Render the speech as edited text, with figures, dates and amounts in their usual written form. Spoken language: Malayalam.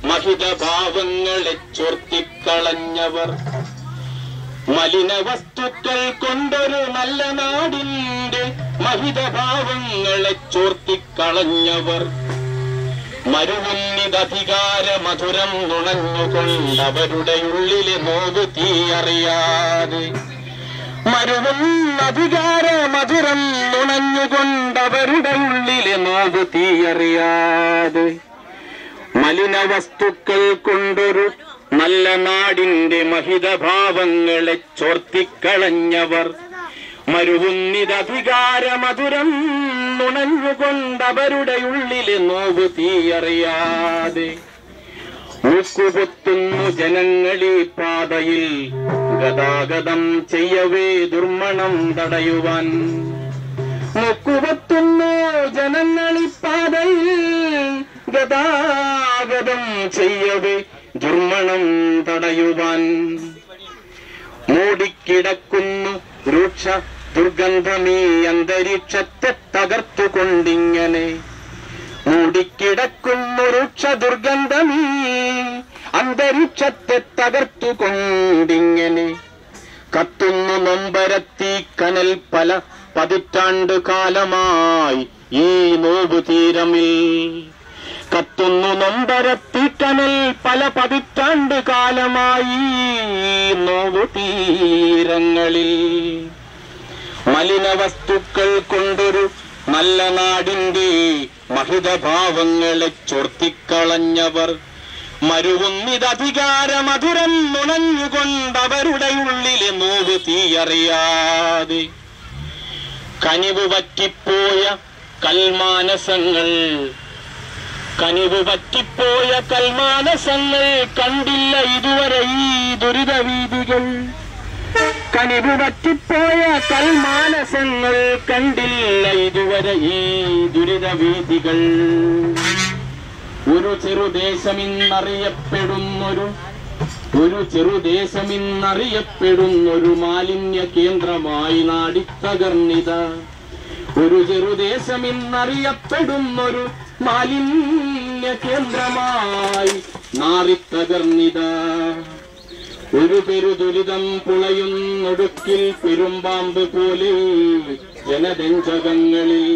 മഹിതഭാവങ്ങളെ ചോർത്തിക്കളഞ്ഞവർ, മലിന വസ്തുക്കൾ കൊണ്ടൊരു നല്ല നാടിന്റെ മഹിതഭാവങ്ങളെ ചോർത്തിക്കളഞ്ഞവർ, മരുവുന്നിതധികാര മധുരം നുണഞ്ഞുകൊണ്ടവരുടെ ഉള്ളിലെ നോവ് തീ അറിയാതെ, മരുവുന്നധികാര മധുരം നുണഞ്ഞുകൊണ്ടവരുടെ ഉള്ളിലെ നോവ് തീ അറിയാതെ, മലിന വസ്തുക്കൾ കൊണ്ടൊരു നല്ല നാടിന്റെ മഹിതഭാവങ്ങളെ ചോർത്തിക്കളഞ്ഞവർ, മരുവുന്നിതധികാര മധുരം നുണഞ്ഞുകൊണ്ടവരുടെ ഉള്ളിലെ നോവ് തീ അറിയാതെ, മൂക്കുപൊത്തുന്നു ജനങ്ങളീ പാതയിൽ ഗതാഗതം ചെയ്യവേ ദുർമണം തടയുവാൻ, മൂക്കുപൊത്തുന്നു ജനങ്ങളീ പാതയിൽ ഗതാഗതം ചെയ്യവേ ദുർമണം തടയുവാൻ, മൂടിക്കിടക്കുന്നു രൂക്ഷ ദുർഗന്ധമീ അന്തരീക്ഷത്തെ തകർത്തുകൊണ്ടിങ്ങനെ, മൂടിക്കിടക്കുന്നു രൂക്ഷ ദുർഗന്ധമീ അന്തരീക്ഷത്തെ തകർത്തുകൊണ്ടിങ്ങനെ, കത്തുന്നു നൊമ്പരത്തീ കനൽ പല പതിറ്റാണ്ട് കാലമായി ഈ നോവു തീരമിൽ, കത്തുന്നു നൊമ്പരത്തീക്കനൽ പല പതിറ്റാണ്ട് കാലമായി നോവു തീരങ്ങളിൽ, മലിന വസ്തുക്കൾ കൊണ്ടൊരു നല്ല നാടിന്റെ മഹിതഭാവങ്ങളെ ചോർത്തിക്കളഞ്ഞവർ, മരുവുന്നിതധികാര മധുരം നുണഞ്ഞുകൊണ്ടവരുടെ ഉള്ളിലെ നോവ് തീ അറിയാതെ, കനിവ് പറ്റിപ്പോയ കൽമാനസങ്ങൾ, കനിവ് പറ്റിപ്പോയ കൽമാനസങ്ങൾ കണ്ടില്ല ഇതുവരെ ഈ ദുരിതവീതികൾ, കനിവ് പറ്റിപ്പോയ കൽമാനസങ്ങൾ കണ്ടില്ല ഇതുവരെ ഈ ദുരിതവീതികൾ, ഒരു ചെറുദേശമിന്നറിയപ്പെടുന്നൊരു മാലിന്യ കേന്ദ്രമായി നാടിത്തകർന്നിത, ഒരു ചെറുദേശമിന്നറിയപ്പെടുന്നൊരു മാലിന്യ കേന്ദ്രമായി നാറിത്തകർന്നിത, ഒരു പെരുദുരിതം പുളയുന്നൊടുക്കിൽ പെരുമ്പാമ്പ് പോലെ ജനരഞ്ജകങ്ങളിൽ,